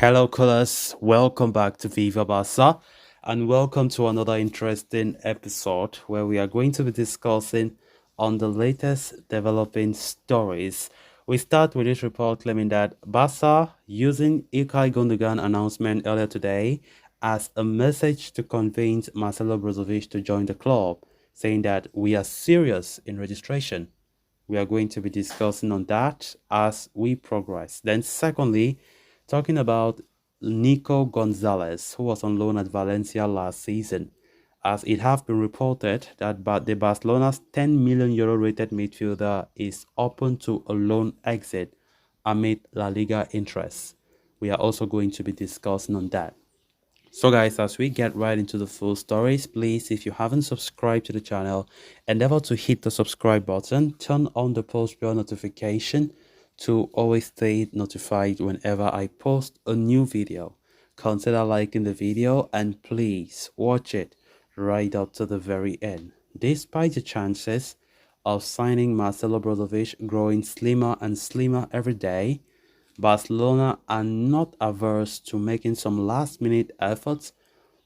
Hello, callers. Welcome back to Viva Barca, and welcome to another interesting episode where we are going to be discussing on the latest developing stories. We start with this report claiming that Barca using Ilkay Gundogan announcement earlier today as a message to convince Marcelo Brozovic to join the club, saying that we are serious in registration. We are going to be discussing on that as we progress. Then, secondly, talking about Nico Gonzalez, who was on loan at Valencia last season, as it have been reported that the Barcelona's 10 million euro rated midfielder is open to a loan exit amid La Liga interests. We are also going to be discussing on that. So guys, as we get right into the full stories, please, if you haven't subscribed to the channel, endeavor to hit the subscribe button, turn on the post bell notification to always stay notified whenever I post a new video. Consider liking the video and please watch it right up to the very end. Despite the chances of signing Marcelo Brozovic growing slimmer and slimmer every day, Barcelona are not averse to making some last-minute efforts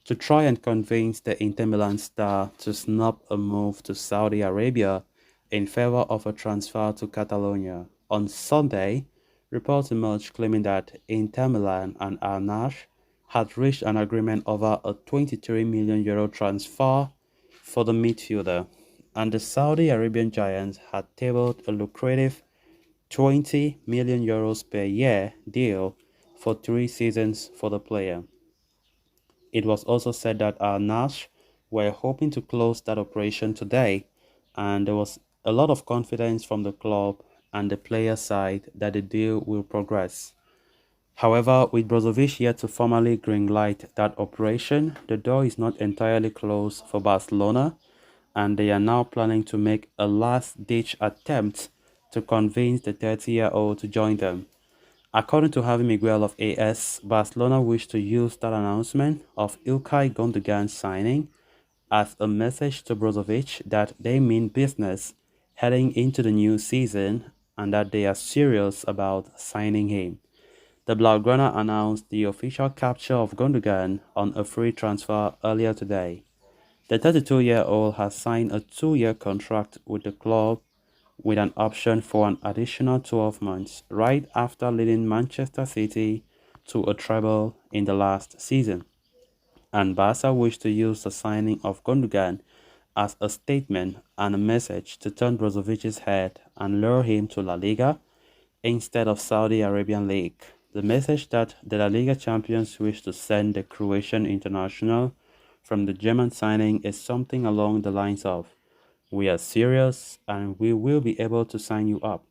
to try and convince the Inter Milan star to snub a move to Saudi Arabia in favor of a transfer to Catalonia. On Sunday, reports emerged claiming that Inter Milan and Al Nassr had reached an agreement over a 23 million euro transfer for the midfielder, and the Saudi Arabian giants had tabled a lucrative 20 million euros per year deal for 3 seasons for the player. It was also said that Al Nassr were hoping to close that operation today, and there was a lot of confidence from the club and the player side that the deal will progress. However, with Brozovic yet to formally greenlight that operation, the door is not entirely closed for Barcelona, and they are now planning to make a last-ditch attempt to convince the 30-year-old to join them. According to Javi Miguel of AS, Barcelona wished to use that announcement of Ilkay Gundogan's signing as a message to Brozovic that they mean business heading into the new season and that they are serious about signing him. The Blaugrana announced the official capture of Gundogan on a free transfer earlier today. The 32-year-old has signed a 2-year contract with the club with an option for an additional 12 months right after leading Manchester City to a treble in the last season. And Barca wished to use the signing of Gundogan as a statement and a message to turn Brozovic's head and lure him to La Liga instead of Saudi Arabian League. The message that the La Liga champions wish to send the Croatian international from the German signing is something along the lines of, "We are serious and we will be able to sign you up."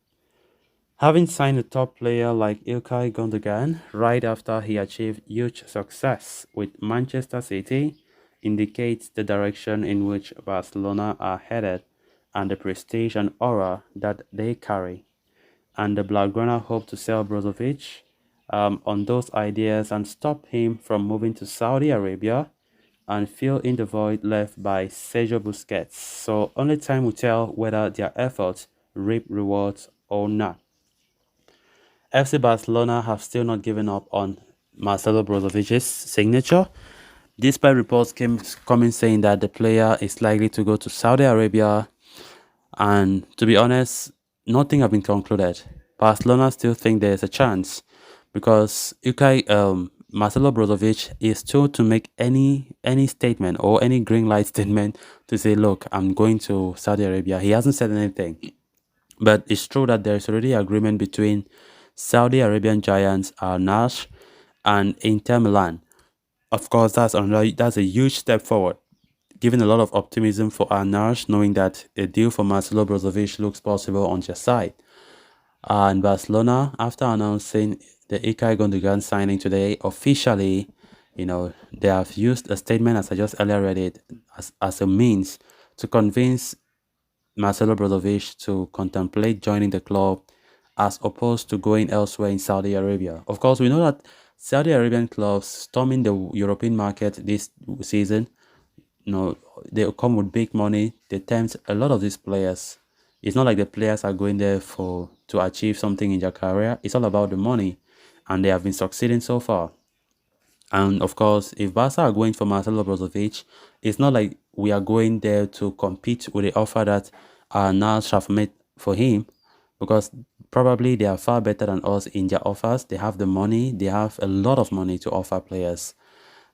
Having signed a top player like Ilkay Gundogan right after he achieved huge success with Manchester City indicates the direction in which Barcelona are headed and the prestige and aura that they carry. And the Blaugrana hope to sell Brozovic on those ideas and stop him from moving to Saudi Arabia and fill in the void left by Sergio Busquets. So only time will tell whether their efforts reap rewards or not. FC Barcelona have still not given up on Marcelo Brozovic's signature, despite reports coming saying that the player is likely to go to Saudi Arabia. And to be honest, nothing has been concluded. Barcelona still think there is a chance because Marcelo Brozovic is told to make any statement or any green light statement to say, look, I'm going to Saudi Arabia. He hasn't said anything. But it's true that there's already agreement between Saudi Arabian giants Al Nassr and Inter Milan. Of course, that's a huge step forward, giving a lot of optimism for Al Nassr, knowing that a deal for Marcelo Brozovic looks possible on their side. And Barcelona, after announcing the Ilkay Gundogan signing today, officially, they have used a statement, as I just earlier read it, as a means to convince Marcelo Brozovic to contemplate joining the club as opposed to going elsewhere in Saudi Arabia. Of course, we know that Saudi Arabian clubs storming the European market this season, they come with big money. They tempt a lot of these players. It's not like the players are going there to achieve something in their career. It's all about the money, and they have been succeeding so far. And of course, if Barca are going for Marcelo Brozovic, it's not like we are going there to compete with the offer that Nas have made for him, because probably they are far better than us in their offers. They have the money, they have a lot of money to offer players.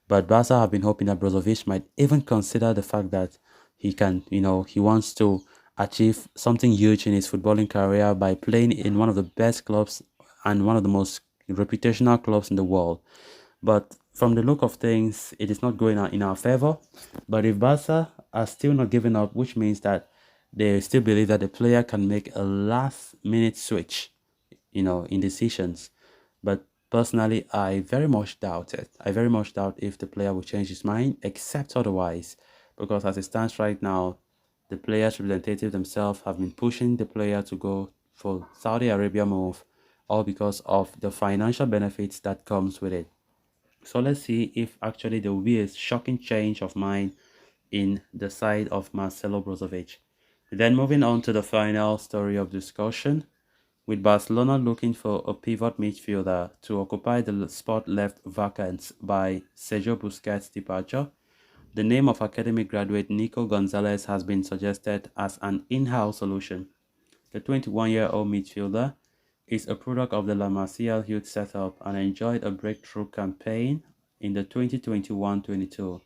But Barca have been hoping that Brozovic might even consider the fact that he can, he wants to achieve something huge in his footballing career by playing in one of the best clubs and one of the most reputational clubs in the world. But from the look of things, it is not going in our favor. But if Barca are still not giving up, which means that they still believe that the player can make a last minute switch, in decisions. But personally, I very much doubt it. I very much doubt if the player will change his mind, except otherwise. Because as it stands right now, the players' representative themselves have been pushing the player to go for Saudi Arabia move, all because of the financial benefits that comes with it. So let's see if actually there will be a shocking change of mind in the side of Marcelo Brozovic. Then moving on to the final story of discussion, with Barcelona looking for a pivot midfielder to occupy the spot left vacant by Sergio Busquets' departure. The name of academy graduate Nico Gonzalez has been suggested as an in-house solution. The 21-year-old midfielder is a product of the La Masia youth setup and enjoyed a breakthrough campaign in the 2021-22.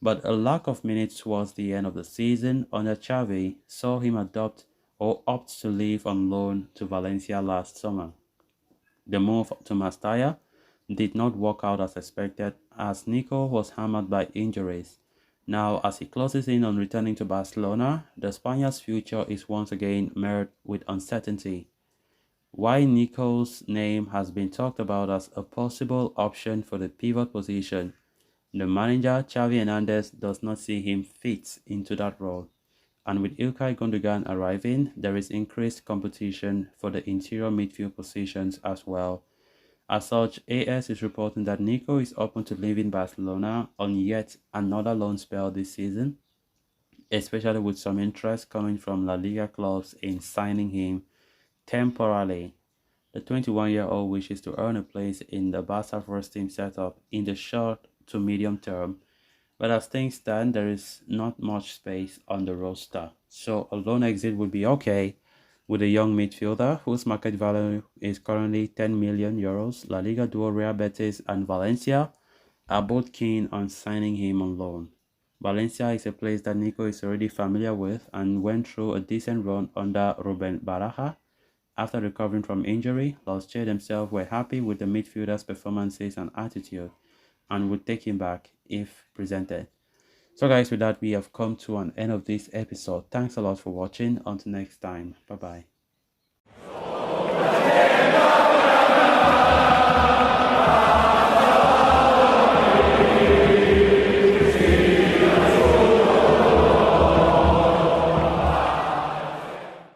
But a lack of minutes towards the end of the season under Xavi saw him adopt or opt to leave on loan to Valencia last summer. The move to Mestalla did not work out as expected, as Nico was hammered by injuries. Now, as he closes in on returning to Barcelona, the Spaniard's future is once again marred with uncertainty. While Nico's name has been talked about as a possible option for the pivot position, the manager Xavi Hernandez does not see him fit into that role. And with Ilkay Gundogan arriving, there is increased competition for the interior midfield positions as well. As such, AS is reporting that Nico is open to leaving Barcelona on yet another loan spell this season, especially with some interest coming from La Liga clubs in signing him temporarily. The 21-year-old wishes to earn a place in the Barca first team setup in the short to medium term, but as things stand, there is not much space on the roster. So a loan exit would be okay with a young midfielder whose market value is currently 10 million euros. La Liga duo Real Betis and Valencia are both keen on signing him on loan. Valencia is a place that Nico is already familiar with and went through a decent run under Ruben Baraja. After recovering from injury, Los Che themselves were happy with the midfielder's performances and attitude and would take him back if presented. So guys, with that, we have come to an end of this episode. Thanks a lot for watching. Until next time. Bye bye.